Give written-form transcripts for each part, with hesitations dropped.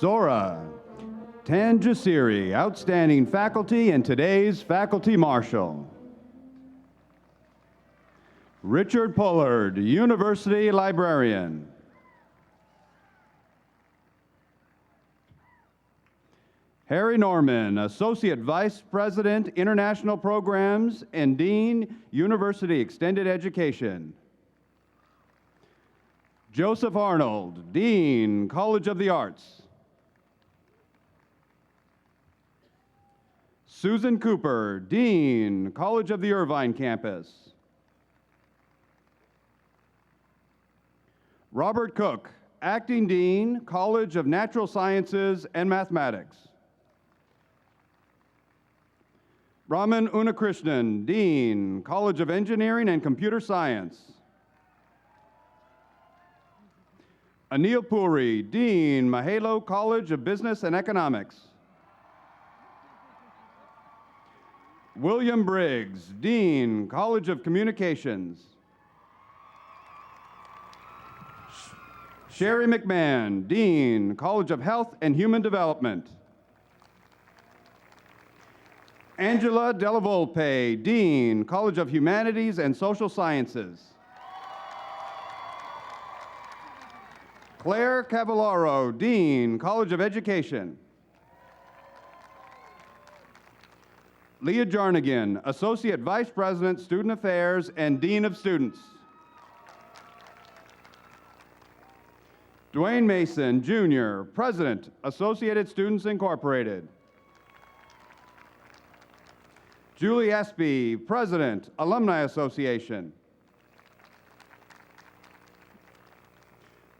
Sora Tanjasiri, Outstanding Faculty and today's Faculty Marshal. Richard Pollard, University Librarian. Harry Norman, Associate Vice President, International Programs and Dean, University Extended Education. Joseph Arnold, Dean, College of the Arts. Susan Cooper, Dean, College of the Irvine Campus. Robert Cook, Acting Dean, College of Natural Sciences and Mathematics. Raman Unnakrishnan, Dean, College of Engineering and Computer Science. Anil Puri, Dean, Mahalo College of Business and Economics. William Briggs, Dean, College of Communications. Sherry McMahon, Dean, College of Health and Human Development. Angela Della Volpe, Dean, College of Humanities and Social Sciences. Claire Cavallaro, Dean, College of Education. Leah Jarnigan, Associate Vice President, Student Affairs and Dean of Students. Dwayne Mason, Jr., President, Associated Students Incorporated. Julie Espy, President, Alumni Association.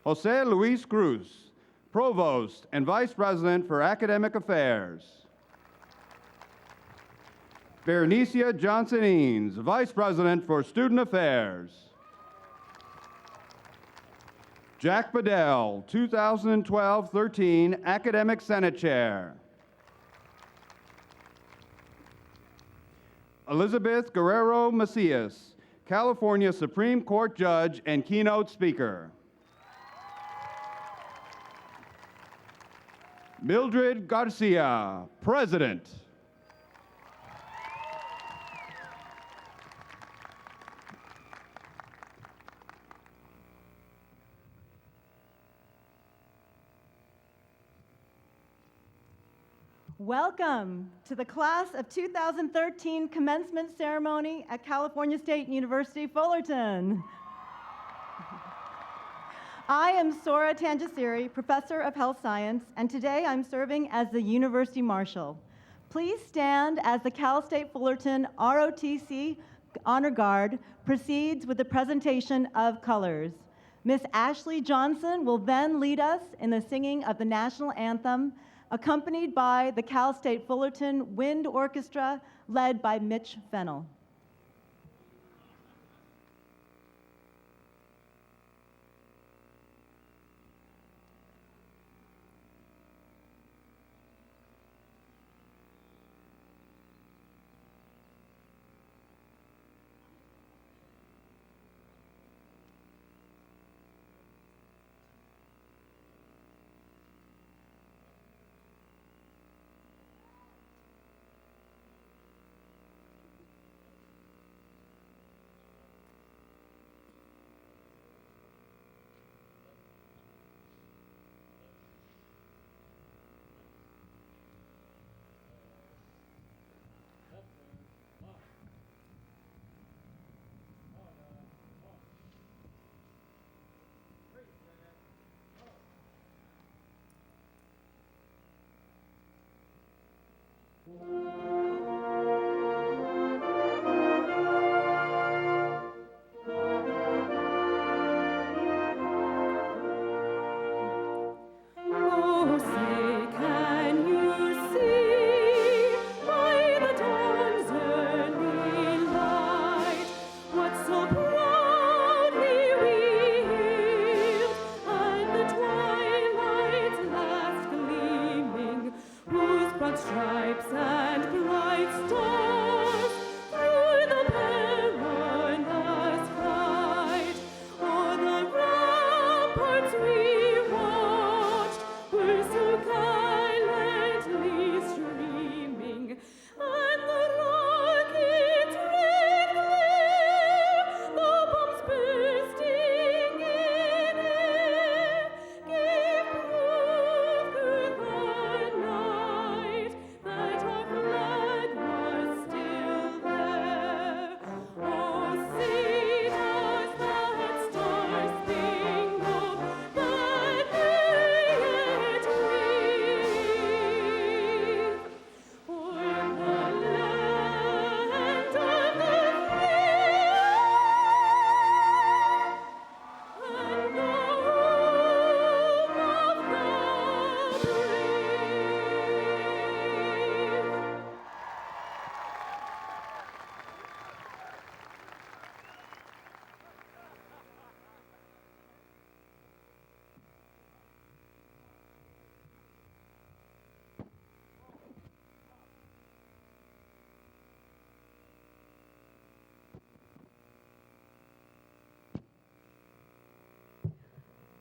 Jose Luis Cruz, Provost and Vice President for Academic Affairs. Berenicia Johnson-Eanes, Vice President for Student Affairs. Jack Bedell, 2012-13 Academic Senate Chair. Elizabeth Guerrero Macias, California Supreme Court Judge and Keynote Speaker. Mildred Garcia, President. Welcome to the Class of 2013 Commencement Ceremony at California State University, Fullerton. I am Sora Tanjasiri, Professor of Health Science, and today I'm serving as the University Marshal. Please stand as the Cal State Fullerton ROTC Honor Guard proceeds with the presentation of colors. Miss Ashley Johnson will then lead us in the singing of the national anthem, accompanied by the Cal State Fullerton Wind Orchestra, led by Mitch Fennell.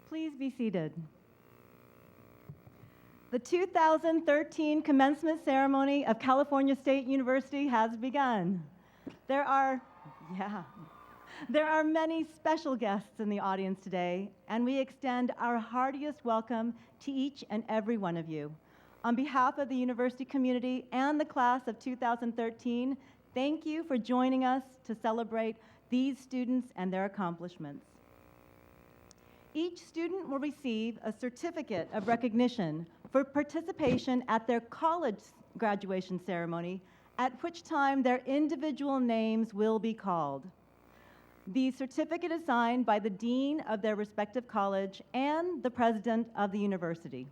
Please be seated. The 2013 commencement ceremony of California State University has begun. There are many special guests in the audience today, and we extend our heartiest welcome to each and every one of you. On behalf of the university community and the class of 2013, thank you for joining us to celebrate these students and their accomplishments. Each student will receive a certificate of recognition for participation at their college graduation ceremony, at which time their individual names will be called. The certificate is signed by the dean of their respective college and the president of the university.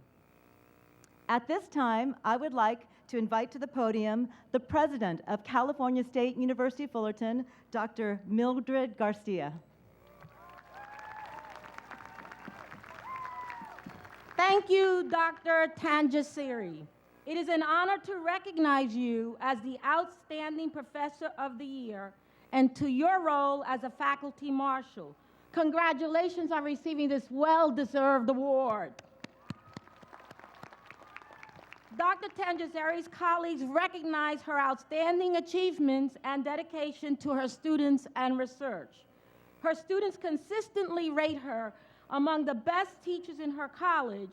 At this time, I would like to invite to the podium the president of California State University Fullerton, Dr. Mildred Garcia. Thank you, Dr. Tanjasiri. It is an honor to recognize you as the Outstanding Professor of the Year and to your role as a Faculty Marshal. Congratulations on receiving this well-deserved award. Dr. Tanjasiri's colleagues recognize her outstanding achievements and dedication to her students and research. Her students consistently rate her among the best teachers in her college,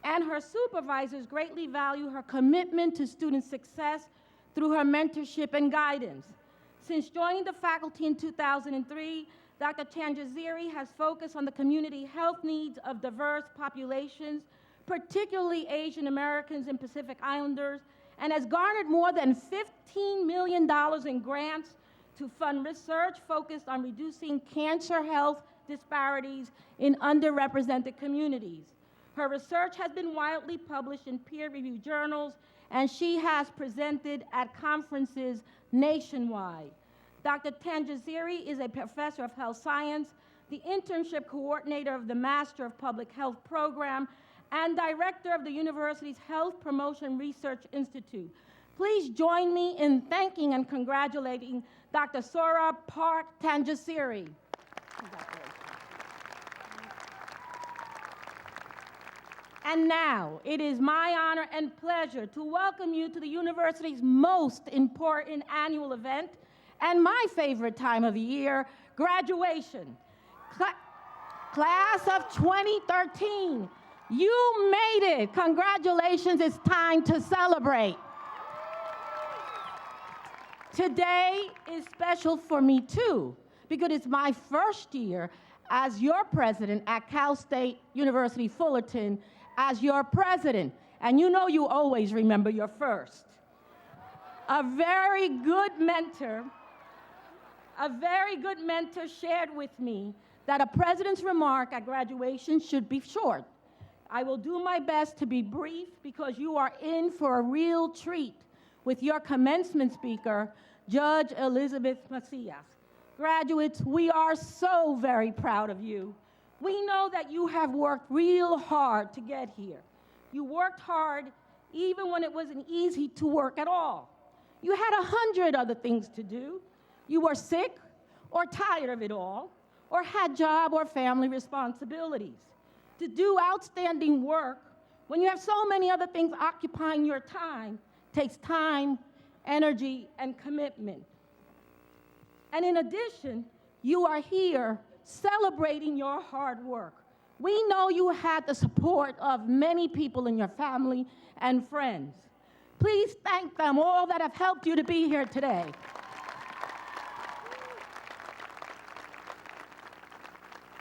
and her supervisors greatly value her commitment to student success through her mentorship and guidance. Since joining the faculty in 2003, Dr. Tanjasiri has focused on the community health needs of diverse populations, particularly Asian Americans and Pacific Islanders, and has garnered more than $15 million in grants to fund research focused on reducing cancer health disparities in underrepresented communities. Her research has been widely published in peer-reviewed journals, and she has presented at conferences nationwide. Dr. Tanjasiri is a professor of health science, the internship coordinator of the Master of Public Health program, and director of the university's Health Promotion Research Institute. Please join me in thanking and congratulating Dr. Sora Park Tanjasiri. And now, it is my honor and pleasure to welcome you to the university's most important annual event and my favorite time of the year, graduation. Class of 2013, you made it. Congratulations, it's time to celebrate. Today is special for me too, because it's my first year as your president at Cal State University Fullerton, as your president. And you know you always remember your first. A very good mentor shared with me that a president's remark at graduation should be short. I will do my best to be brief because you are in for a real treat with your commencement speaker, Judge Elizabeth Macias. Graduates, we are so very proud of you. We know that you have worked real hard to get here. You worked hard even when it wasn't easy to work at all. You had 100 other things to do. You were sick or tired of it all, or had job or family responsibilities. To do outstanding work when you have so many other things occupying your time takes time, energy, and commitment. And in addition, you are here celebrating your hard work. We know you had the support of many people in your family and friends. Please thank them all that have helped you to be here today.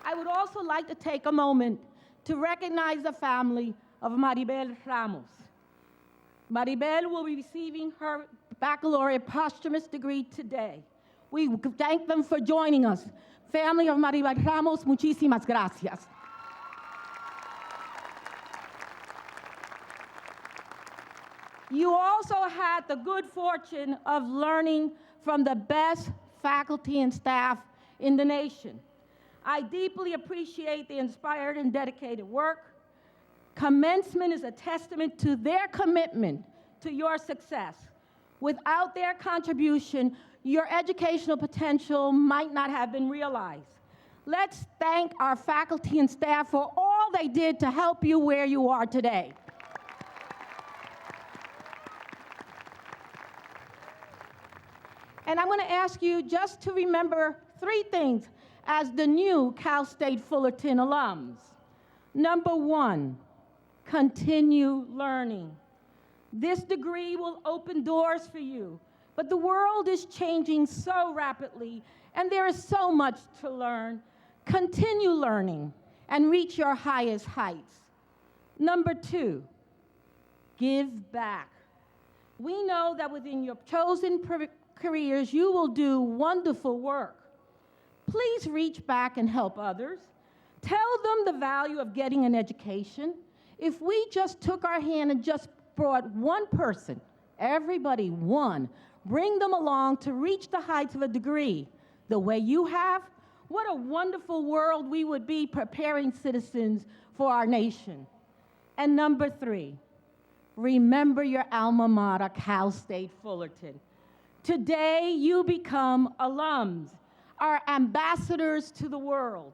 I would also like to take a moment to recognize the family of Maribel Ramos. Maribel will be receiving her baccalaureate posthumous degree today. We thank them for joining us. Family of Maribel Ramos, muchísimas gracias. You also had the good fortune of learning from the best faculty and staff in the nation. I deeply appreciate the inspired and dedicated work. Commencement is a testament to their commitment to your success. Without their contribution, your educational potential might not have been realized. Let's thank our faculty and staff for all all they did to help you where you are today. And I'm going to ask you just to remember 3 things as the new Cal State Fullerton alums. Number 1, continue learning. This degree will open doors for you, but the world is changing so rapidly, and there is so much to learn. Continue learning and reach your highest heights. Number 2, give back. We know that within your chosen careers, you will do wonderful work. Please reach back and help others. Tell them the value of getting an education. If we just took our hand and just brought one person, everybody one, bring them along to reach the heights of a degree the way you have, what a wonderful world we would be preparing citizens for our nation. And number 3, remember your alma mater, Cal State Fullerton. Today, you become alums, our ambassadors to the world.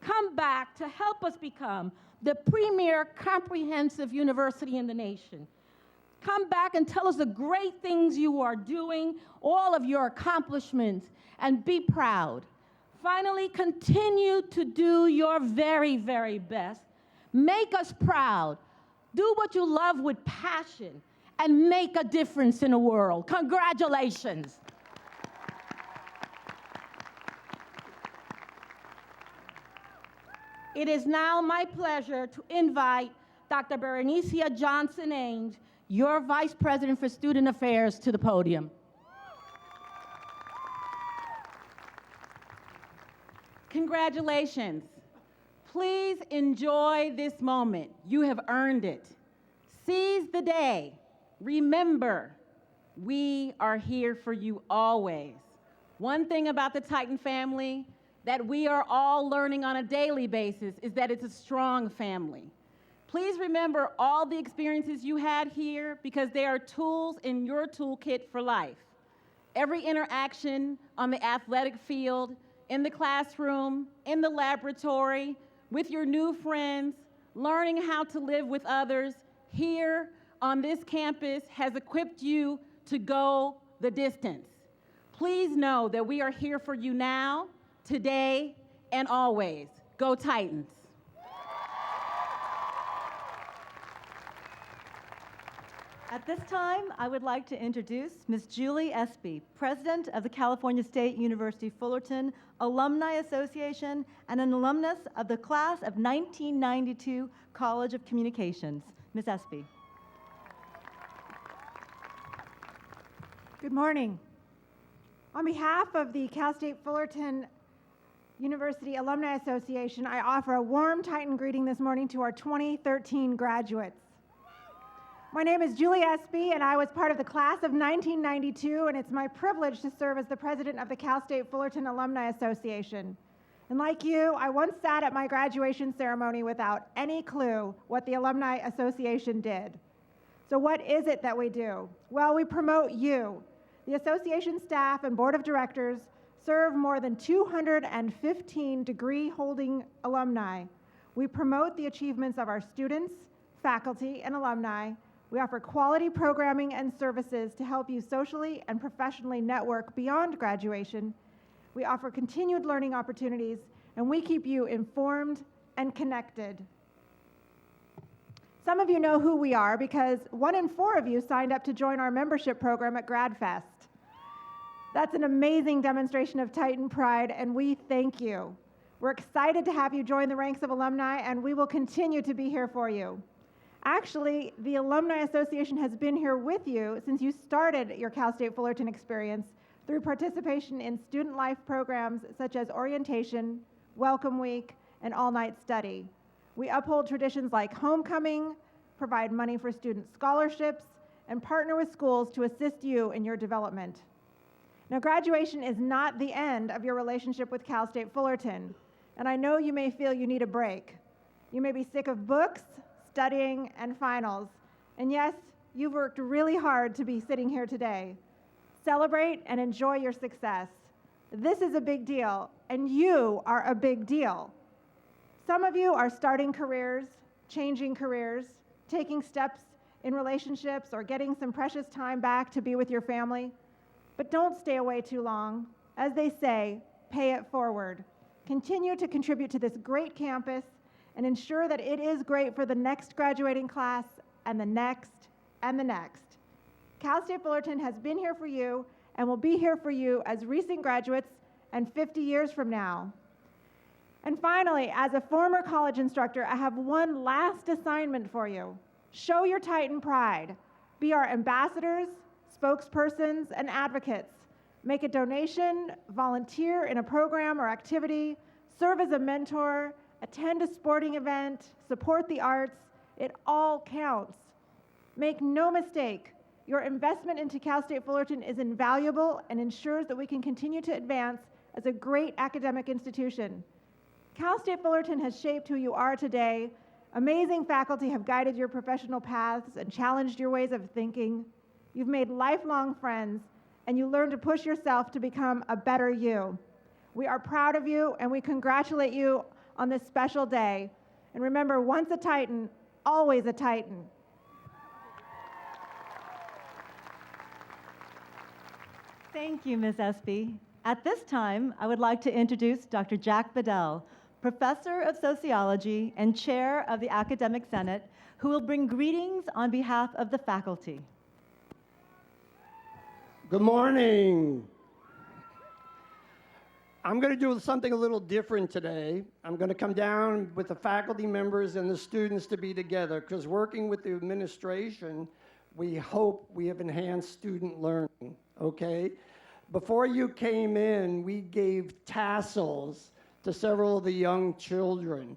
Come back to help us become the premier comprehensive university in the nation. Come back and tell us the great things you are doing, all of your accomplishments, and be proud. Finally, continue to do your very, very best. Make us proud. Do what you love with passion and make a difference in the world. Congratulations. It is now my pleasure to invite Dr. Berenicia Johnson-Ames, your Vice President for Student Affairs, to the podium. Congratulations. Please enjoy this moment. You have earned it. Seize the day. Remember, we are here for you always. One thing about the Titan family that we are all learning on a daily basis is that it's a strong family. Please remember all the experiences you had here because they are tools in your toolkit for life. Every interaction on the athletic field, in the classroom, in the laboratory, with your new friends, learning how to live with others here on this campus has equipped you to go the distance. Please know that we are here for you now, today, and always. Go Titans. At this time, I would like to introduce Ms. Julie Espy, President of the California State University Fullerton Alumni Association and an alumnus of the class of 1992 College of Communications. Ms. Espy. Good morning. On behalf of the Cal State Fullerton University Alumni Association, I offer a warm Titan greeting this morning to our 2013 graduates. My name is Julie Espy, and I was part of the class of 1992, and it's my privilege to serve as the president of the Cal State Fullerton Alumni Association. And like you, I once sat at my graduation ceremony without any clue what the Alumni Association did. So what is it that we do? Well, we promote you. The association staff and board of directors serve more than 215 degree-holding alumni. We promote the achievements of our students, faculty, and alumni. We offer quality programming and services to help you socially and professionally network beyond graduation. We offer continued learning opportunities, and we keep you informed and connected. Some of you know who we are because 1 in 4 of you signed up to join our membership program at GradFest. That's an amazing demonstration of Titan pride, and we thank you. We're excited to have you join the ranks of alumni, and we will continue to be here for you. Actually, the Alumni Association has been here with you since you started your Cal State Fullerton experience through participation in student life programs such as orientation, welcome week, and all-night study. We uphold traditions like homecoming, provide money for student scholarships, and partner with schools to assist you in your development. Now, graduation is not the end of your relationship with Cal State Fullerton, and I know you may feel you need a break. You may be sick of books, studying, and finals, and yes, you've worked really hard to be sitting here today. Celebrate and enjoy your success. This is a big deal, and you are a big deal. Some of you are starting careers, changing careers, taking steps in relationships, or getting some precious time back to be with your family. But don't stay away too long. As they say, pay it forward. Continue to contribute to this great campus and ensure that it is great for the next graduating class and the next and the next. Cal State Fullerton has been here for you and will be here for you as recent graduates and 50 years from now. And finally, as a former college instructor, I have one last assignment for you. Show your Titan pride. Be our ambassadors, spokespersons, and advocates. Make a donation, volunteer in a program or activity, serve as a mentor, attend a sporting event, support the arts. It all counts. Make no mistake, your investment into Cal State Fullerton is invaluable and ensures that we can continue to advance as a great academic institution. Cal State Fullerton has shaped who you are today. Amazing faculty have guided your professional paths and challenged your ways of thinking. You've made lifelong friends, and you learned to push yourself to become a better you. We are proud of you, and we congratulate you on this special day. And remember, once a Titan, always a Titan. Thank you, Ms. Espy. At this time, I would like to introduce Dr. Jack Bedell, Professor of Sociology and Chair of the Academic Senate, who will bring greetings on behalf of the faculty. Good morning. I'm going to do something a little different today. I'm going to come down with the faculty members and the students to be together, because working with the administration, we hope we have enhanced student learning, okay? Before you came in, we gave tassels to several of the young children,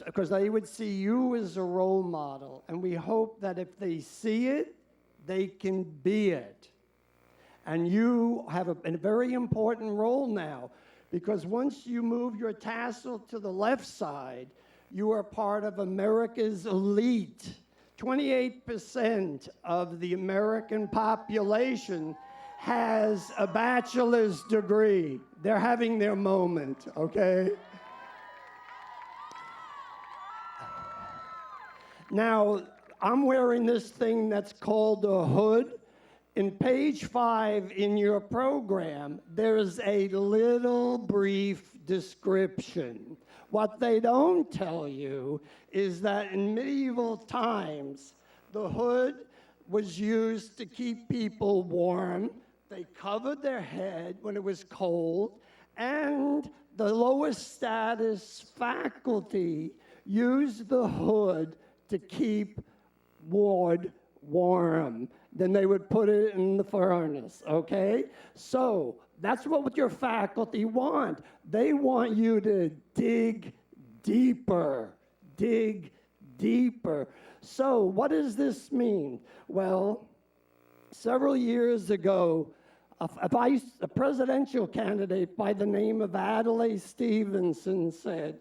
because they would see you as a role model, and we hope that if they see it, they can be it. And you have a very important role now, because once you move your tassel to the left side, you are part of America's elite. 28% of the American population has a bachelor's degree. They're having their moment, okay? Now, I'm wearing this thing that's called a hood. In page 5 in your program, there's a little brief description. What they don't tell you is that in medieval times, the hood was used to keep people warm. They covered their head when it was cold, and the lowest status faculty used the hood to keep ward warm. Then they would put it in the furnace, okay? So that's what your faculty want. They want you to dig deeper, dig deeper. So what does this mean? Well, several years ago, a presidential candidate by the name of Adlai Stevenson said,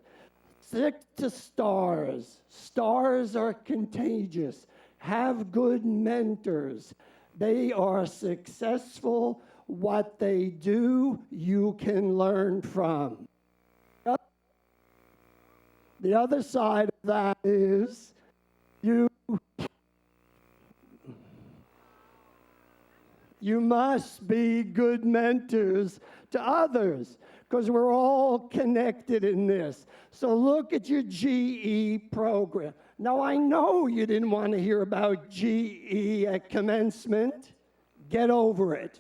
"Stick to stars. Stars are contagious. Have good mentors. They are successful. What they do, you can learn from." The other side of that is you must be good mentors to others, because we're all connected in this. So look at your GE program. Now, I know you didn't want to hear about GE at commencement. Get over it.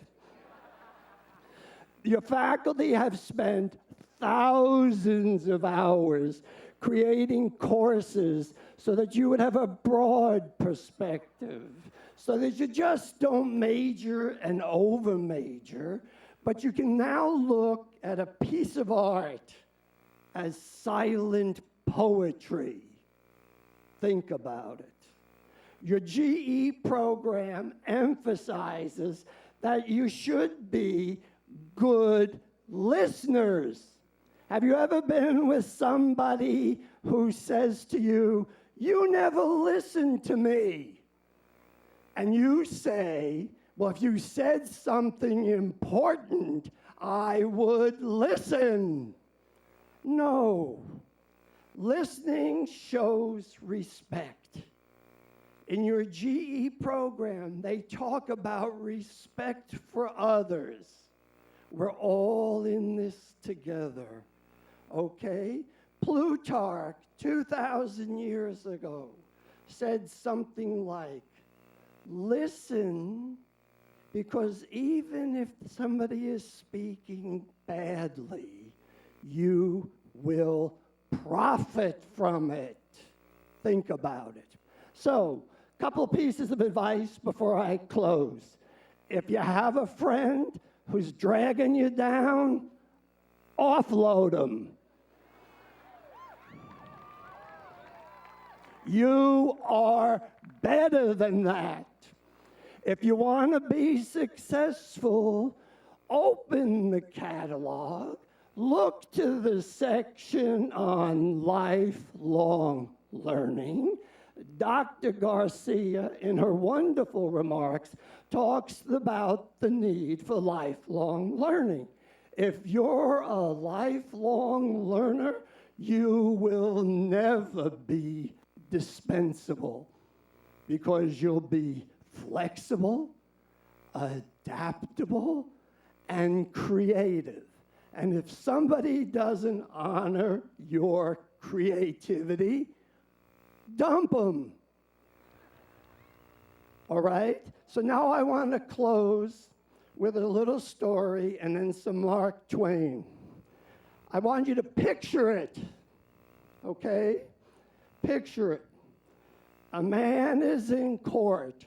Your faculty have spent thousands of hours creating courses so that you would have a broad perspective, so that you just don't major and over-major, but you can now look at a piece of art as silent poetry. Think about it. Your GE program emphasizes that you should be good listeners. Have you ever been with somebody who says to you, "You never listen to me"? And you say, "Well, if you said something important, I would listen." No. Listening shows respect. In your GE program, they talk about respect for others. We're all in this together, okay? Plutarch, 2,000 years ago, said something like, listen, because even if somebody is speaking badly, you will profit from it. Think about it. So, a couple pieces of advice before I close. If you have a friend who's dragging you down, offload them. You are better than that. If you want to be successful, open the catalog, look to the section on lifelong learning. Dr. Garcia, in her wonderful remarks, talks about the need for lifelong learning. If you're a lifelong learner, you will never be dispensable because you'll be flexible, adaptable, and creative. And if somebody doesn't honor your creativity, dump them. All right? So now I want to close with a little story and then some Mark Twain. I want you to picture it, okay? Picture it. A man is in court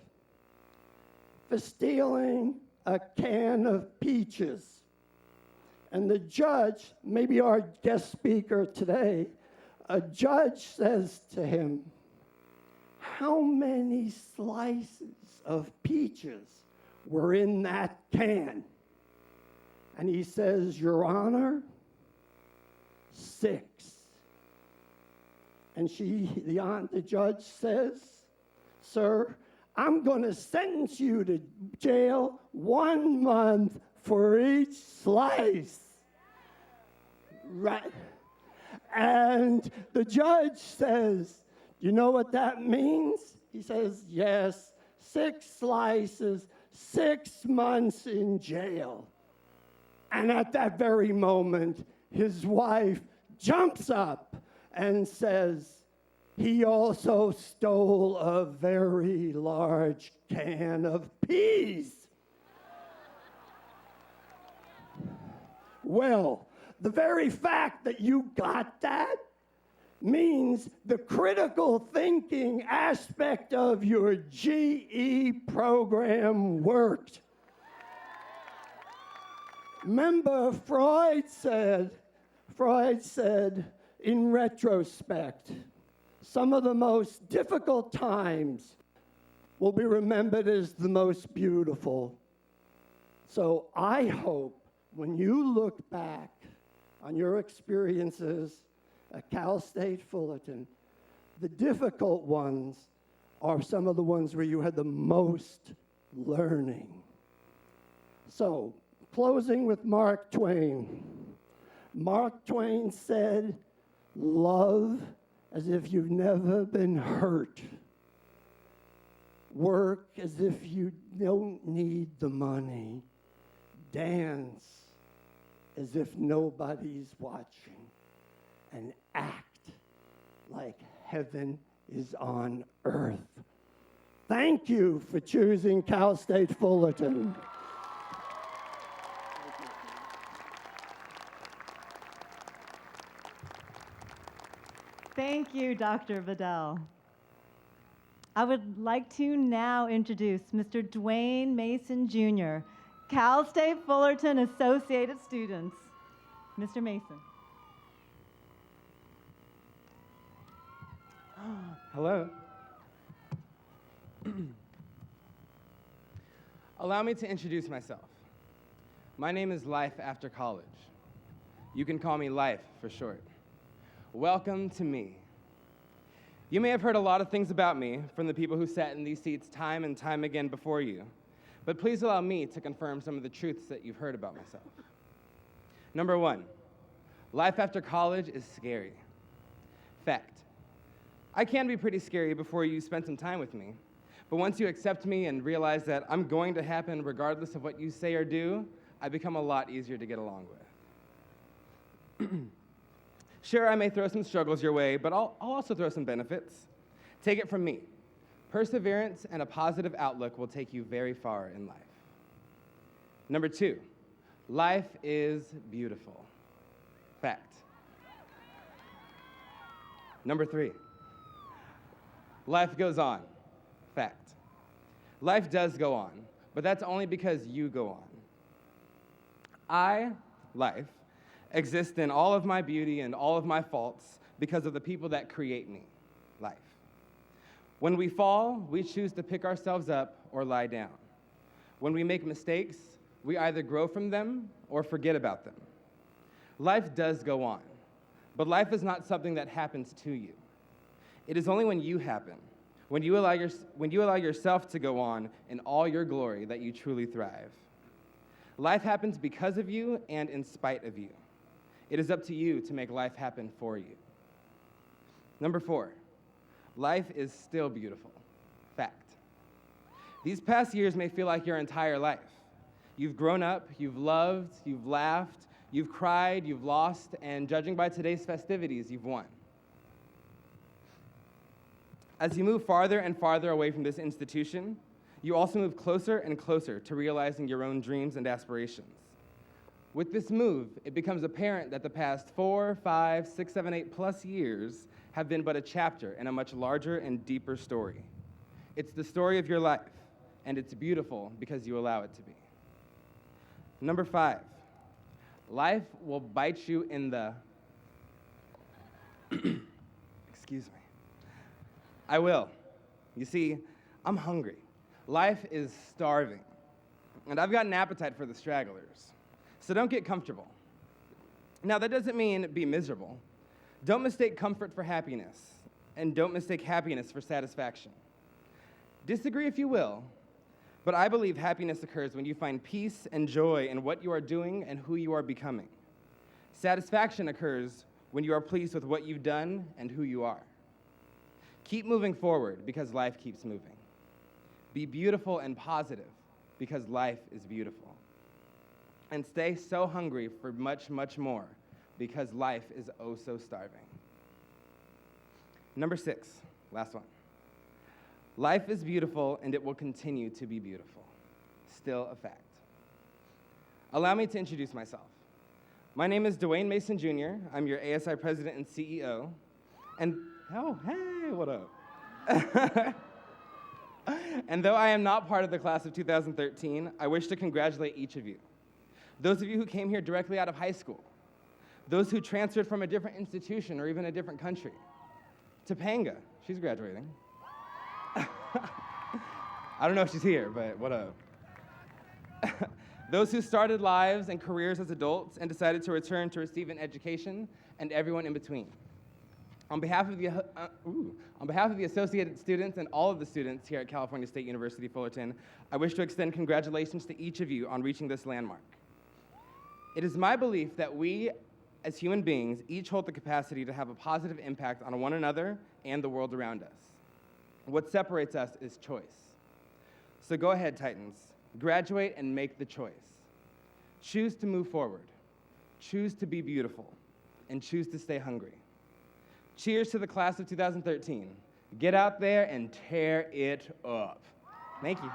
for stealing a can of peaches. And the judge, maybe our guest speaker today, a judge says to him, how many slices of peaches were in that can? And he says, Your Honor, 6. And the judge says, Sir, I'm going to sentence you to jail 1 month for each slice. Right? And the judge says, you know what that means? He says, yes, 6 slices, 6 months in jail. And at that very moment, his wife jumps up and says, he also stole a very large can of peas. Well, the very fact that you got that means the critical thinking aspect of your GE program worked. Remember, Freud said, in retrospect, some of the most difficult times will be remembered as the most beautiful. So I hope when you look back on your experiences at Cal State Fullerton, the difficult ones are some of the ones where you had the most learning. So, closing with Mark Twain. Mark Twain said, love as if you've never been hurt. Work as if you don't need the money. Dance as if nobody's watching. And act like heaven is on earth. Thank you for choosing Cal State Fullerton. Thank you, Dr. Vidal. I would like to now introduce Mr. Dwayne Mason, Jr., Cal State Fullerton Associated Students. Mr. Mason. Hello. Allow me to introduce myself. My name is Life After College. You can call me Life for short. Welcome to me. You may have heard a lot of things about me from the people who sat in these seats time and time again before you, but please allow me to confirm some of the truths that you've heard about myself. Number 1, life after college is scary. Fact. I can be pretty scary before you spend some time with me, but once you accept me and realize that I'm going to happen regardless of what you say or do, I become a lot easier to get along with. Sure, I may throw some struggles your way, but I'll also throw some benefits. Take it from me. Perseverance and a positive outlook will take you very far in life. Number 2, life is beautiful. Fact. Number 3, life goes on. Fact. Life does go on, but that's only because you go on. I, life, exist in all of my beauty and all of my faults because of the people that create me, life. When we fall, we choose to pick ourselves up or lie down. When we make mistakes, we either grow from them or forget about them. Life does go on, but life is not something that happens to you. It is only when you happen, when you allow yourself to go on in all your glory, that you truly thrive. Life happens because of you and in spite of you. It is up to you to make life happen for you. Number 4, life is still beautiful. Fact. These past years may feel like your entire life. You've grown up, you've loved, you've laughed, you've cried, you've lost, and judging by today's festivities, you've won. As you move farther and farther away from this institution, you also move closer and closer to realizing your own dreams and aspirations. With this move, it becomes apparent that the past 4, 5, 6, 7, 8+ years have been but a chapter in a much larger and deeper story. It's the story of your life, and it's beautiful because you allow it to be. Number 5, life will bite you in the... Excuse me. I will. You see, I'm hungry. Life is starving, and I've got an appetite for the stragglers. So don't get comfortable. Now, that doesn't mean be miserable. Don't mistake comfort for happiness, and don't mistake happiness for satisfaction. Disagree if you will, but I believe happiness occurs when you find peace and joy in what you are doing and who you are becoming. Satisfaction occurs when you are pleased with what you've done and who you are. Keep moving forward because life keeps moving. Be beautiful and positive because life is beautiful. And stay so hungry for much, much more because life is oh so starving. Number 6, last one. Life is beautiful and it will continue to be beautiful. Still a fact. Allow me to introduce myself. My name is Dwayne Mason Jr. I'm your ASI president and CEO. And, oh, hey, what up? And though I am not part of the class of 2013, I wish to congratulate each of you. Those of you who came here directly out of high school, those who transferred from a different institution or even a different country. Topanga, she's graduating. I don't know if she's here, but what up? Those who started lives and careers as adults and decided to return to receive an education, and everyone in between. On behalf of the Associated Students and all of the students here at California State University, Fullerton, I wish to extend congratulations to each of you on reaching this landmark. It is my belief that we, as human beings, each hold the capacity to have a positive impact on one another and the world around us. What separates us is choice. So go ahead, Titans. Graduate and make the choice. Choose to move forward. Choose to be beautiful. And choose to stay hungry. Cheers to the class of 2013. Get out there and tear it up. Thank you.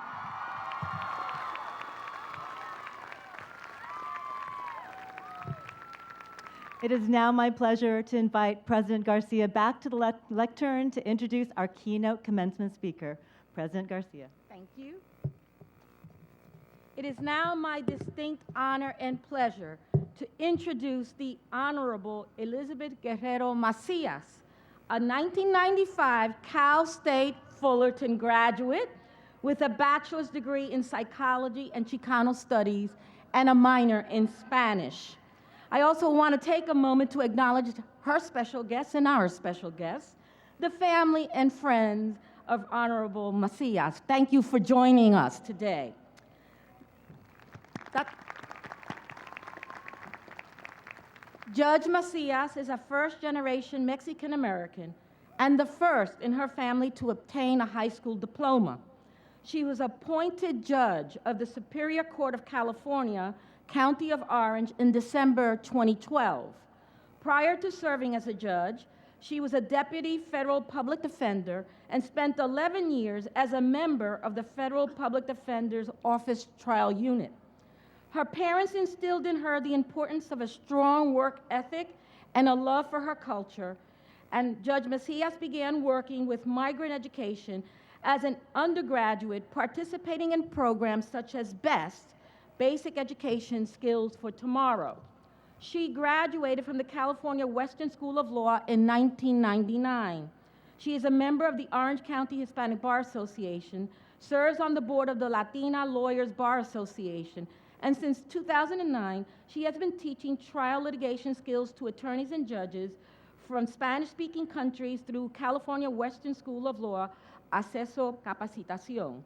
It is now my pleasure to invite President Garcia back to the lectern to introduce our keynote commencement speaker. President Garcia. Thank you. It is now my distinct honor and pleasure to introduce the Honorable Elizabeth Guerrero Macias, a 1995 Cal State Fullerton graduate with a bachelor's degree in psychology and Chicano studies and a minor in Spanish. I also want to take a moment to acknowledge her special guests and our special guests, the family and friends of Honorable Macias. Thank you for joining us today. Judge Macias is a first-generation Mexican-American and the first in her family to obtain a high school diploma. She was appointed judge of the Superior Court of California, County of Orange, in December 2012. Prior to serving as a judge, she was a deputy federal public defender and spent 11 years as a member of the Federal Public Defender's Office Trial Unit. Her parents instilled in her the importance of a strong work ethic and a love for her culture, and Judge Macias began working with migrant education as an undergraduate, participating in programs such as BEST, Basic Education Skills for Tomorrow. She graduated from the California Western School of Law in 1999. She is a member of the Orange County Hispanic Bar Association, serves on the board of the Latina Lawyers Bar Association, and since 2009, she has been teaching trial litigation skills to attorneys and judges from Spanish-speaking countries through California Western School of Law, Acceso Capacitación.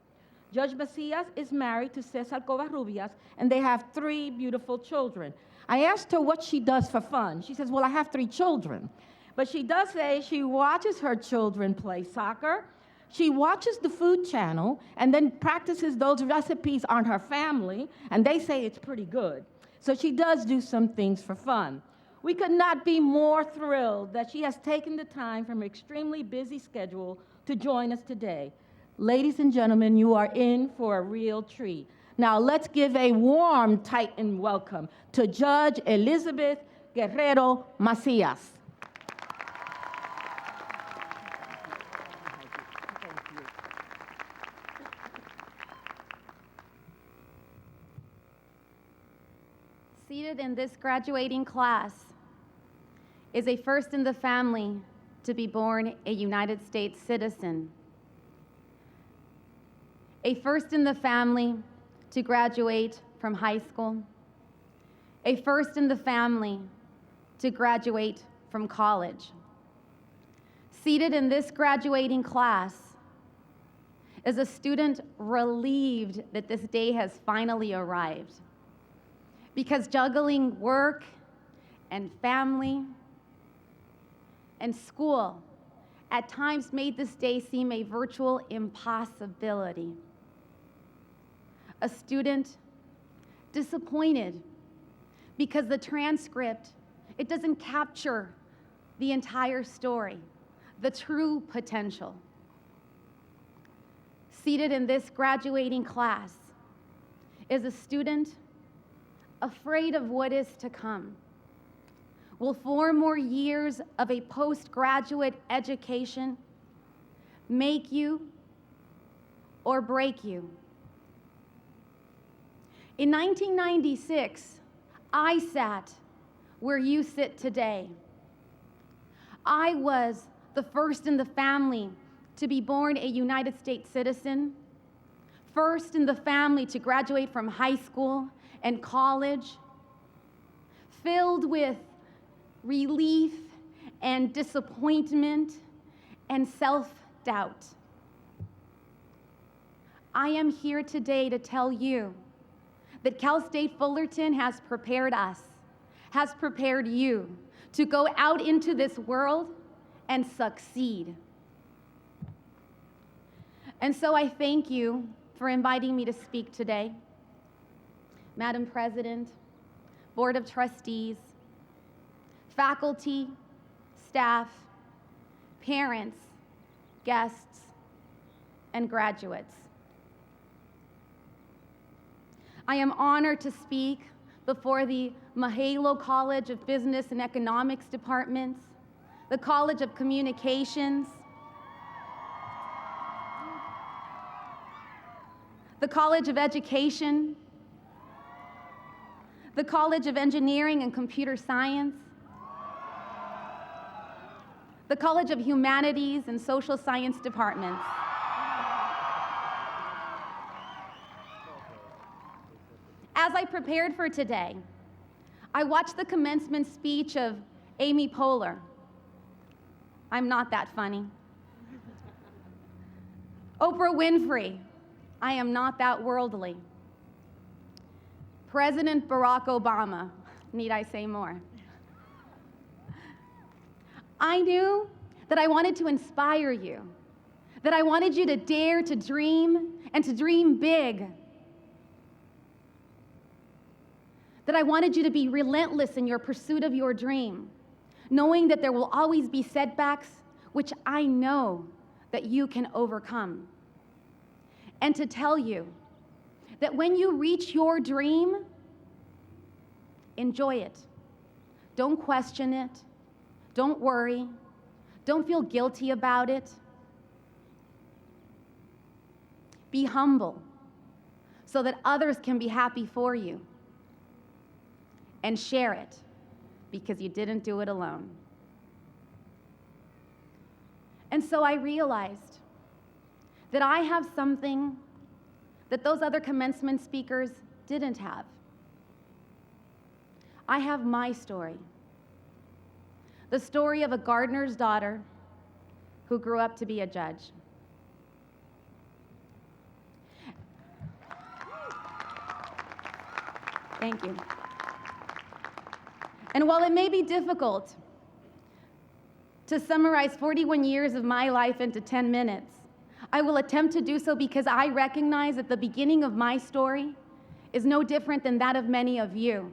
Judge Macias is married to Cesar Covarrubias, and they have 3 beautiful children. I asked her what she does for fun. She says, well, I have 3 children. But she does say she watches her children play soccer, she watches the Food Channel, and then practices those recipes on her family, and they say it's pretty good. So she does do some things for fun. We could not be more thrilled that she has taken the time from her extremely busy schedule to join us today. Ladies and gentlemen, you are in for a real treat. Now let's give a warm Titan welcome to Judge Elizabeth Guerrero Macias. Seated in this graduating class is a first in the family to be born a United States citizen. A first in the family to graduate from high school. A first in the family to graduate from college. Seated in this graduating class is a student relieved that this day has finally arrived, because juggling work and family and school at times made this day seem a virtual impossibility. A student disappointed because the transcript, it doesn't capture the entire story, the true potential. Seated in this graduating class is a student afraid of what is to come. Will 4 more years of a postgraduate education make you or break you? In 1996, I sat where you sit today. I was the first in the family to be born a United States citizen, first in the family to graduate from high school and college, filled with relief and disappointment and self-doubt. I am here today to tell you that Cal State Fullerton has prepared us, has prepared you to go out into this world and succeed. And so I thank you for inviting me to speak today. Madam President, Board of Trustees, faculty, staff, parents, guests, and graduates. I am honored to speak before the Mahalo College of Business and Economics departments, the College of Communications, the College of Education, the College of Engineering and Computer Science, the College of Humanities and Social Science departments. As I prepared for today, I watched the commencement speech of Amy Poehler. I'm not that funny. Oprah Winfrey. I am not that worldly. President Barack Obama. Need I say more? I knew that I wanted to inspire you, that I wanted you to dare to dream and to dream big, that I wanted you to be relentless in your pursuit of your dream, knowing that there will always be setbacks, which I know that you can overcome. And to tell you that when you reach your dream, enjoy it. Don't question it. Don't worry. Don't feel guilty about it. Be humble so that others can be happy for you. And share it because you didn't do it alone. And so I realized that I have something that those other commencement speakers didn't have. I have my story. The story of a gardener's daughter who grew up to be a judge. Thank you. And while it may be difficult to summarize 41 years of my life into 10 minutes, I will attempt to do so because I recognize that the beginning of my story is no different than that of many of you,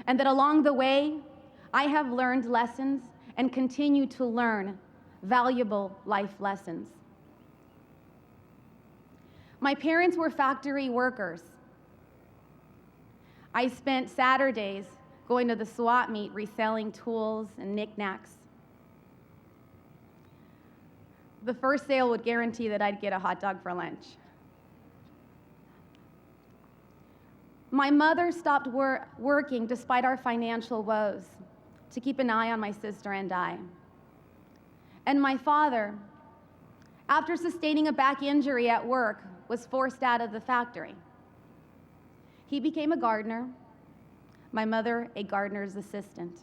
and that along the way, I have learned lessons and continue to learn valuable life lessons. My parents were factory workers. I spent Saturdays going to the swap meet reselling tools and knickknacks. The first sale would guarantee that I'd get a hot dog for lunch. My mother stopped working despite our financial woes to keep an eye on my sister and I. And my father, after sustaining a back injury at work, was forced out of the factory. He became a gardener, my mother a gardener's assistant.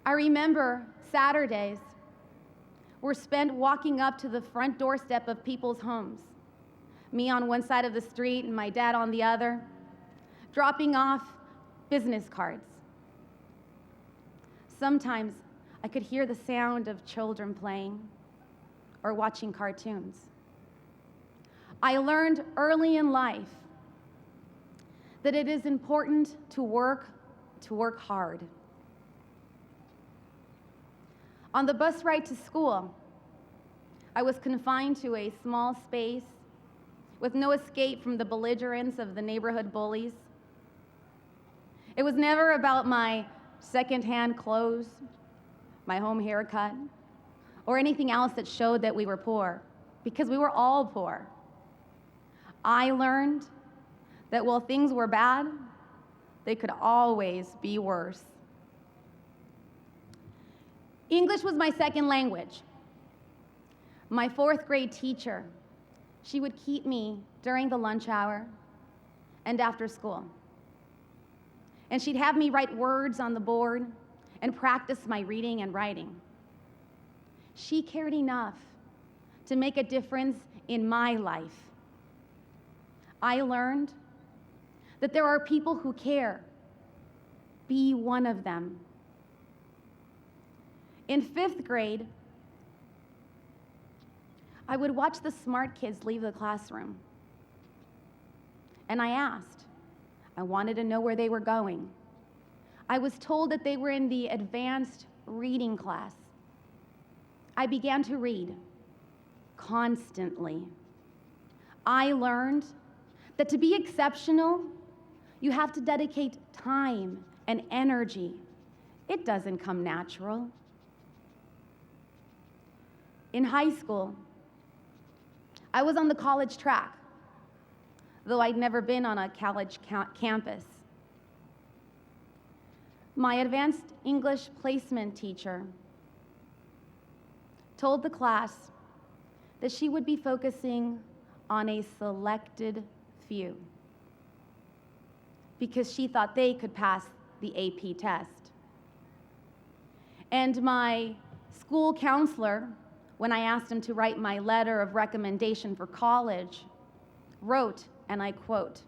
I remember Saturdays were spent walking up to the front doorstep of people's homes, me on one side of the street and my dad on the other, dropping off business cards. Sometimes I could hear the sound of children playing or watching cartoons. I learned early in life that it is important to work hard. On the bus ride to school, I was confined to a small space with no escape from the belligerence of the neighborhood bullies. It was never about my secondhand clothes, my home haircut, or anything else that showed that we were poor, because we were all poor. I learned that while things were bad, they could always be worse. English was my second language. My fourth grade teacher, she would keep me during the lunch hour and after school. And she'd have me write words on the board and practice my reading and writing. She cared enough to make a difference in my life. I learned that there are people who care. Be one of them. In fifth grade, I would watch the smart kids leave the classroom. And I asked. I wanted to know where they were going. I was told that they were in the advanced reading class. I began to read constantly. I learned that to be exceptional, you have to dedicate time and energy. It doesn't come natural. In high school, I was on the college track, though I'd never been on a college campus. My advanced English placement teacher told the class that she would be focusing on a selected few because she thought they could pass the AP test. And my school counselor, when I asked him to write my letter of recommendation for college, wrote, and I quote,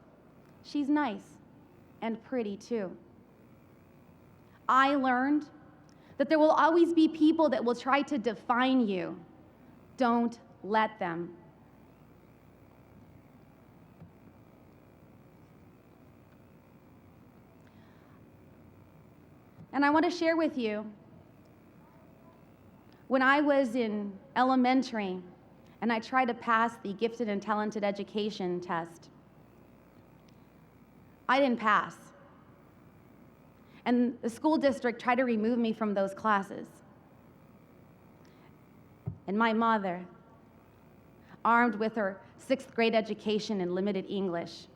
"She's nice and pretty too." I learned that there will always be people that will try to define you. Don't let them. And I want to share with you, when I was in elementary and I tried to pass the gifted and talented education test, I didn't pass. And the school district tried to remove me from those classes. And my mother, armed with her 6th grade education in limited English,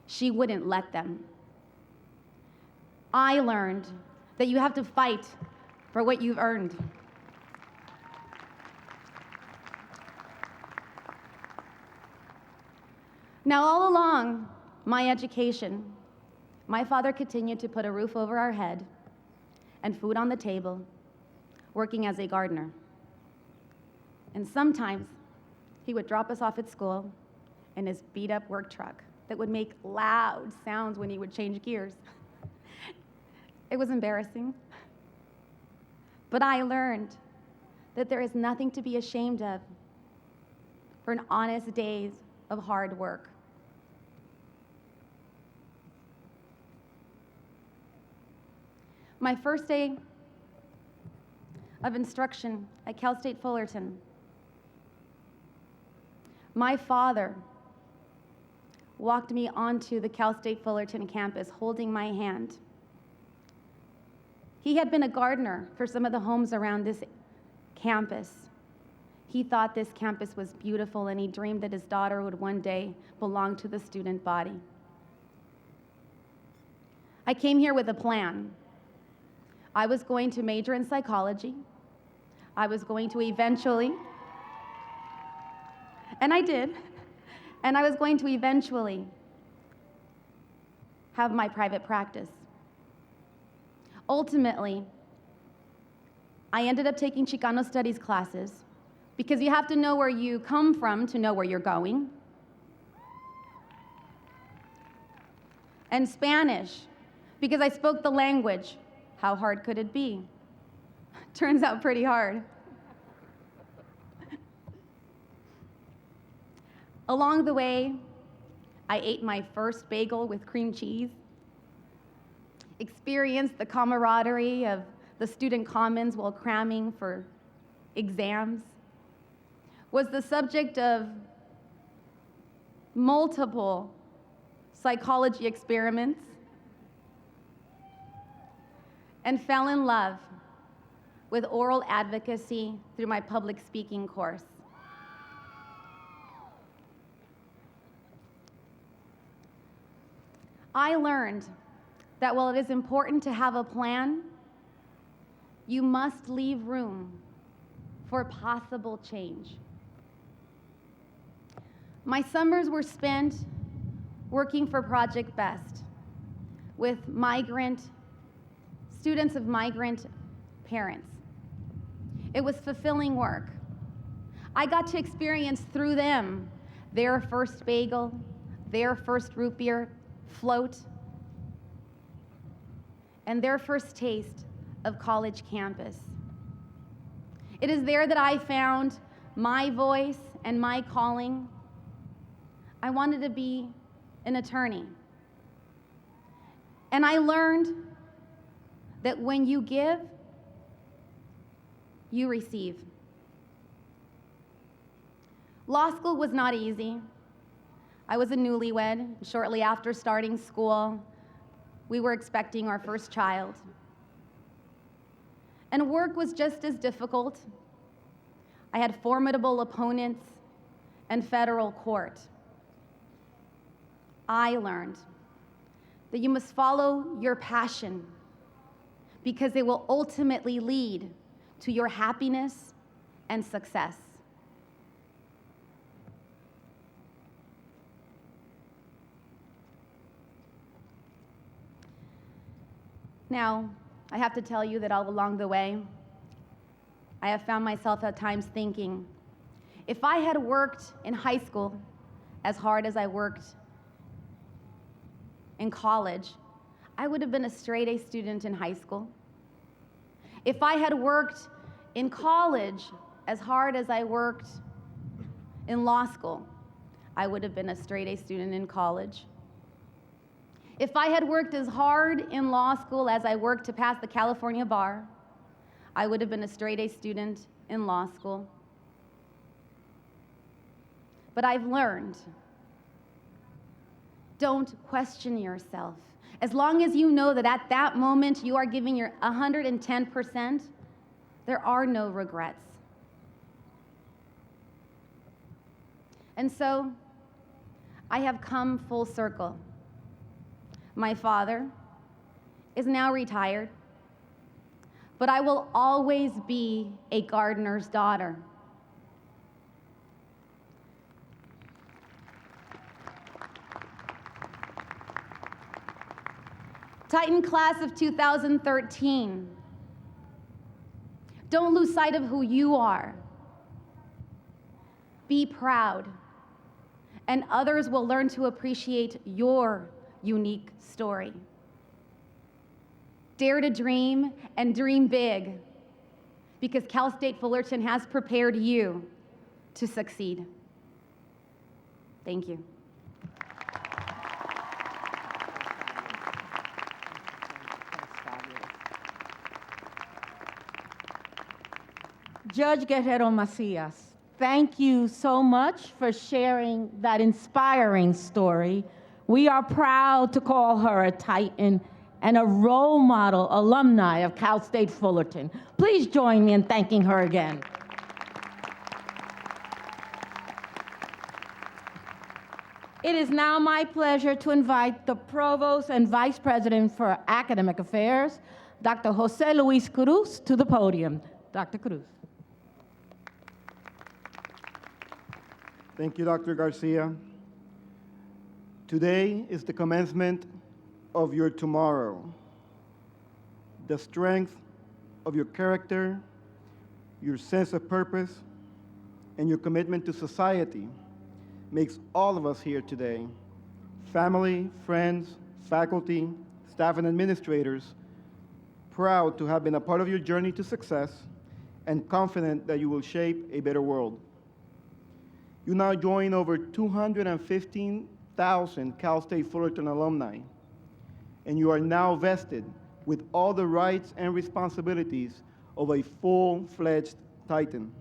she wouldn't let them. I learned that you have to fight for what you've earned. Now, all along my education, my father continued to put a roof over our head and food on the table, working as a gardener. And sometimes he would drop us off at school in his beat-up work truck that would make loud sounds when he would change gears. It was embarrassing. But I learned that there is nothing to be ashamed of for an honest days of hard work. My first day of instruction at Cal State Fullerton, my father walked me onto the Cal State Fullerton campus holding my hand. He had been a gardener for some of the homes around this campus. He thought this campus was beautiful, and he dreamed that his daughter would one day belong to the student body. I came here with a plan. I was going to major in psychology. I was going to eventually, and I did, and I was going to eventually have my private practice. Ultimately, I ended up taking Chicano studies classes because you have to know where you come from to know where you're going. And Spanish, because I spoke the language. How hard could it be? Turns out pretty hard. Along the way, I ate my first bagel with cream cheese, experienced the camaraderie of the student commons while cramming for exams, was the subject of multiple psychology experiments, and fell in love with oral advocacy through my public speaking course. I learned that while it is important to have a plan, you must leave room for possible change. My summers were spent working for Project BEST with students of migrant parents. It was fulfilling work. I got to experience through them their first bagel, their first root beer float, and their first taste of college campus. It is there that I found my voice and my calling. I wanted to be an attorney. And I learned that when you give, you receive. Law school was not easy. I was a newlywed. Shortly after starting school, we were expecting our first child. And work was just as difficult. I had formidable opponents and federal court. I learned that you must follow your passion because it will ultimately lead to your happiness and success. Now, I have to tell you that all along the way, I have found myself at times thinking, if I had worked in high school as hard as I worked in college, I would have been a straight A student in high school. If I had worked in college as hard as I worked in law school, I would have been a straight A student in college. If I had worked as hard in law school as I worked to pass the California bar, I would have been a straight A student in law school. But I've learned, don't question yourself. As long as you know that at that moment you are giving your 110%, there are no regrets. And so, I have come full circle. My father is now retired, but I will always be a gardener's daughter. Titan class of 2013. Don't lose sight of who you are. Be proud, and others will learn to appreciate your unique story. Dare to dream and dream big, because Cal State Fullerton has prepared you to succeed. Thank you. Judge Guerrero Macias, thank you so much for sharing that inspiring story. We are proud to call her a Titan and a role model alumni of Cal State Fullerton. Please join me in thanking her again. It is now my pleasure to invite the Provost and Vice President for Academic Affairs, Dr. Jose Luis Cruz, to the podium. Dr. Cruz. Thank you, Dr. Garcia. Today is the commencement of your tomorrow. The strength of your character, your sense of purpose, and your commitment to society makes all of us here today, family, friends, faculty, staff, and administrators, proud to have been a part of your journey to success and confident that you will shape a better world. You now join over 215,000 Cal State Fullerton alumni, and you are now vested with all the rights and responsibilities of a full-fledged Titan.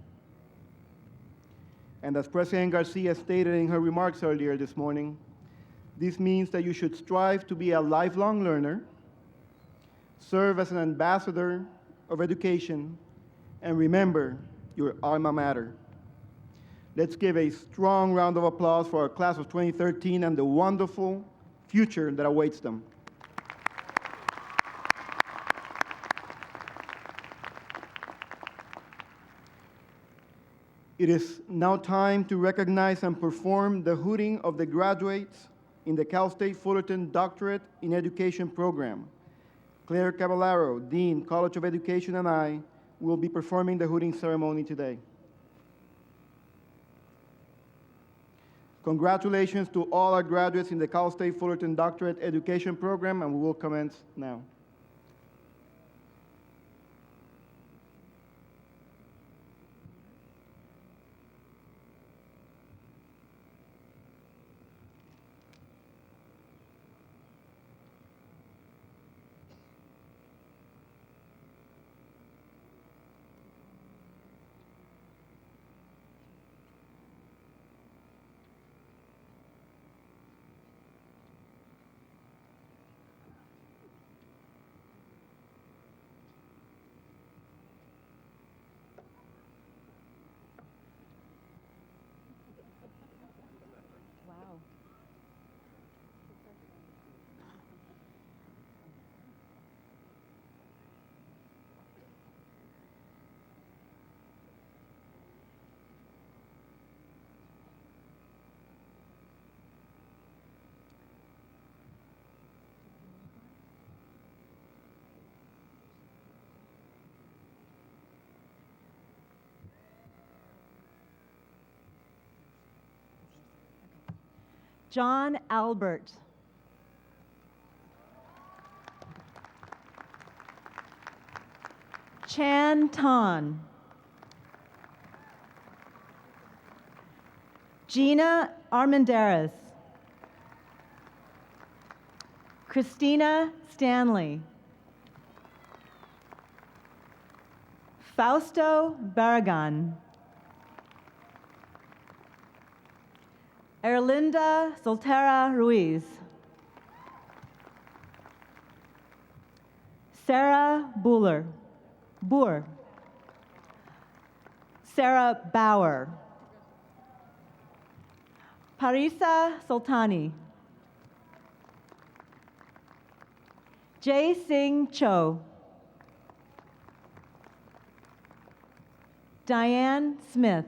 And as President Garcia stated in her remarks earlier this morning, this means that you should strive to be a lifelong learner, serve as an ambassador of education, and remember your alma mater. Let's give a strong round of applause for our class of 2013 and the wonderful future that awaits them. It is now time to recognize and perform the hooting of the graduates in the Cal State Fullerton Doctorate in Education program. Claire Caballero, Dean, College of Education, and I will be performing the hooting ceremony today. Congratulations to all our graduates in the Cal State Fullerton Doctorate Education program, and we will commence now. John Albert. Chan Tan. Gina Armendariz. Christina Stanley. Fausto Barragan. Erlinda Soltera Ruiz. Sarah Boer. Sarah Bauer. Parisa Sultani. Jay Singh Cho. Diane Smith.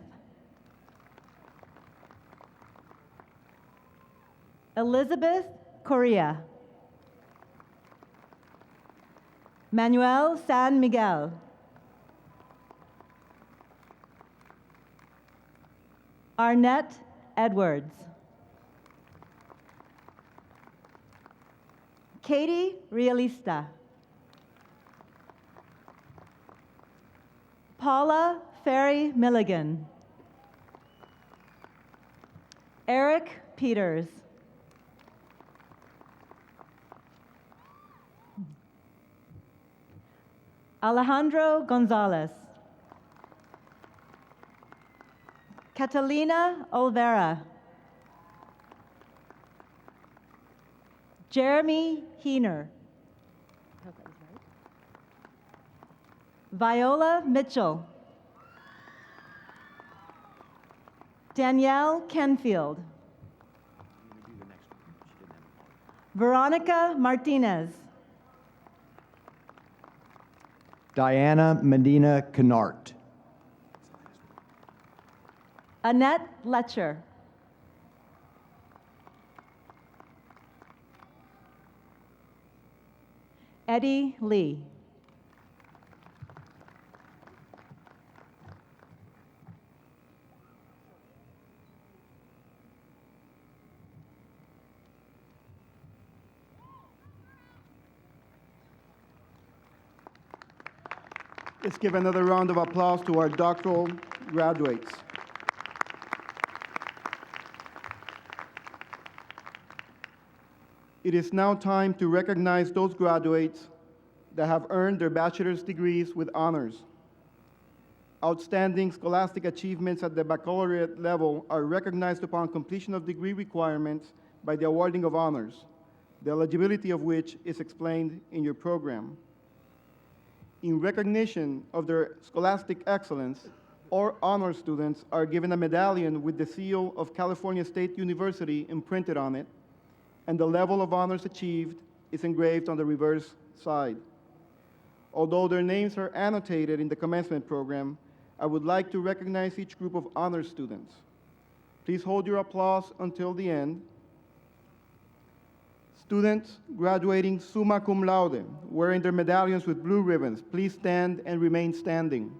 Elizabeth Correa. Manuel San Miguel. Arnett Edwards. Katie Realista. Paula Ferry Milligan. Eric Peters. Alejandro Gonzalez. Catalina Olvera. Jeremy Heener. Viola Mitchell. Danielle Kenfield. Veronica Martinez. Diana Medina Canart. Annette Letcher. Eddie Lee. Let's give another round of applause to our doctoral graduates. It is now time to recognize those graduates that have earned their bachelor's degrees with honors. Outstanding scholastic achievements at the baccalaureate level are recognized upon completion of degree requirements by the awarding of honors, the eligibility of which is explained in your program. In recognition of their scholastic excellence, all honor students are given a medallion with the seal of California State University imprinted on it, and the level of honors achieved is engraved on the reverse side. Although their names are annotated in the commencement program, I would like to recognize each group of honor students. Please hold your applause until the end. Students graduating summa cum laude, wearing their medallions with blue ribbons, please stand and remain standing.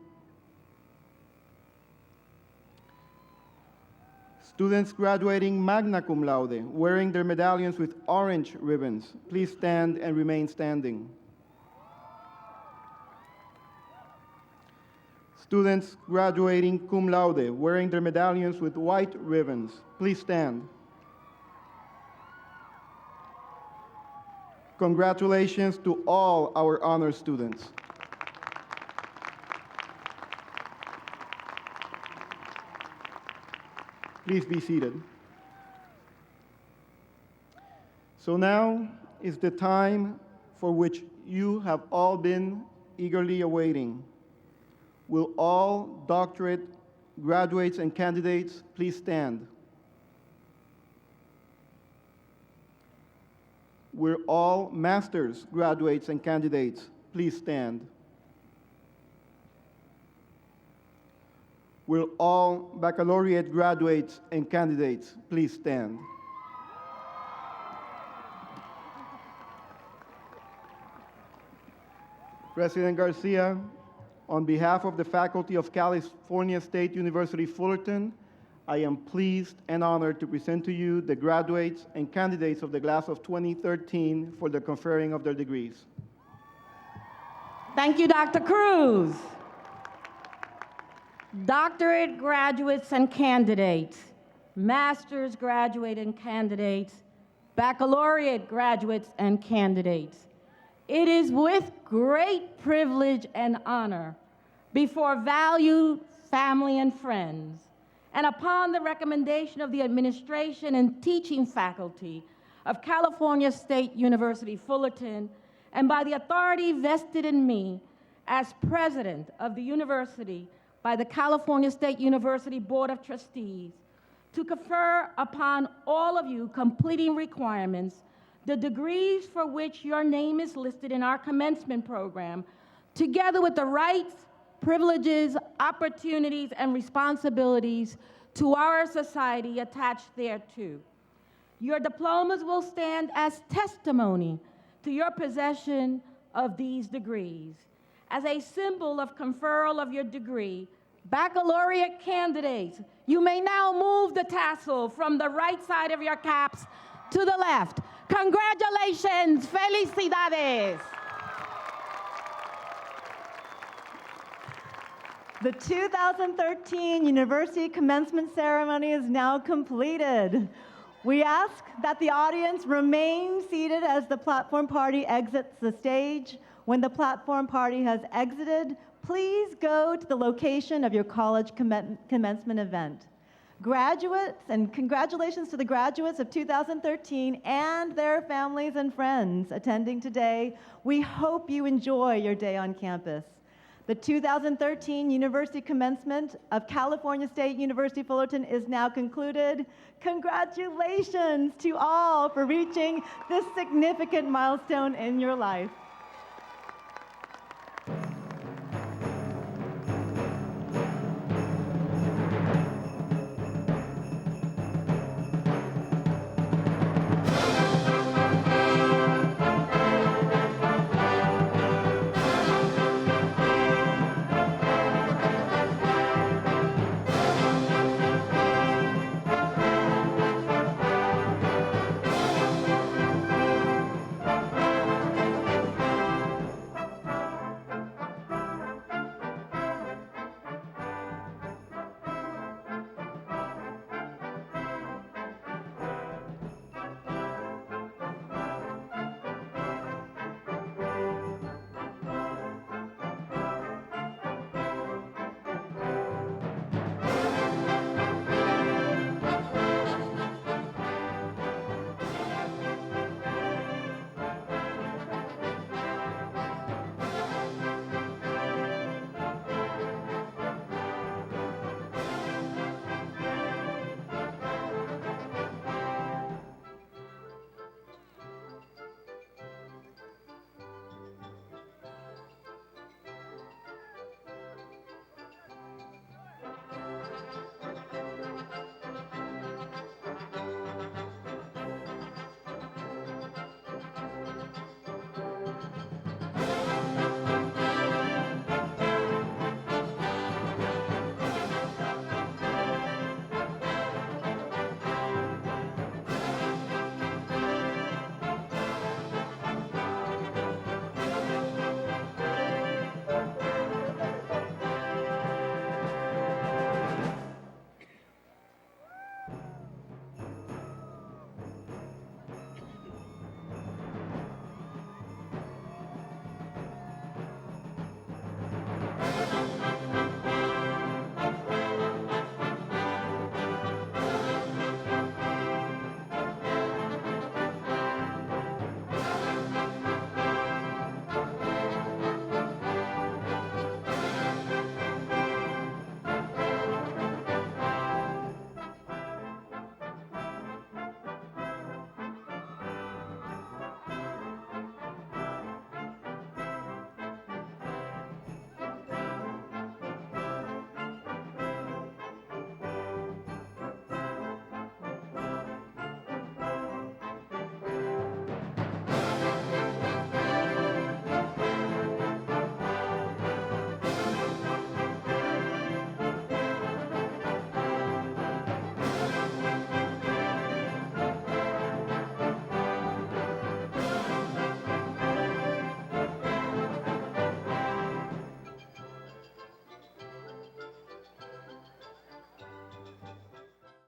Students graduating magna cum laude, wearing their medallions with orange ribbons, please stand and remain standing. Students graduating cum laude, wearing their medallions with white ribbons, please stand. Congratulations to all our honor students. Please be seated. So now is the time for which you have all been eagerly awaiting. Will all doctorate graduates and candidates please stand? Will all master's graduates and candidates please stand? Will all baccalaureate graduates and candidates please stand? President Garcia, on behalf of the faculty of California State University Fullerton, I am pleased and honored to present to you the graduates and candidates of the class of 2013 for the conferring of their degrees. Thank you, Dr. Cruz. Doctorate graduates and candidates, master's graduate and candidates, baccalaureate graduates and candidates. It is with great privilege and honor before valued family and friends, and upon the recommendation of the administration and teaching faculty of California State University, Fullerton, and by the authority vested in me as president of the university by the California State University Board of Trustees, to confer upon all of you completing requirements the degrees for which your name is listed in our commencement program, together with the rights, privileges, opportunities, and responsibilities to our society attached thereto. Your diplomas will stand as testimony to your possession of these degrees. As a symbol of conferral of your degree, baccalaureate candidates, you may now move the tassel from the right side of your caps to the left. Congratulations, felicidades. The 2013 University Commencement Ceremony is now completed. We ask that the audience remain seated as the platform party exits the stage. When the platform party has exited, please go to the location of your college commencement event. Graduates, and congratulations to the graduates of 2013 and their families and friends attending today. We hope you enjoy your day on campus. The 2013 University Commencement of California State University Fullerton is now concluded. Congratulations to all for reaching this significant milestone in your life.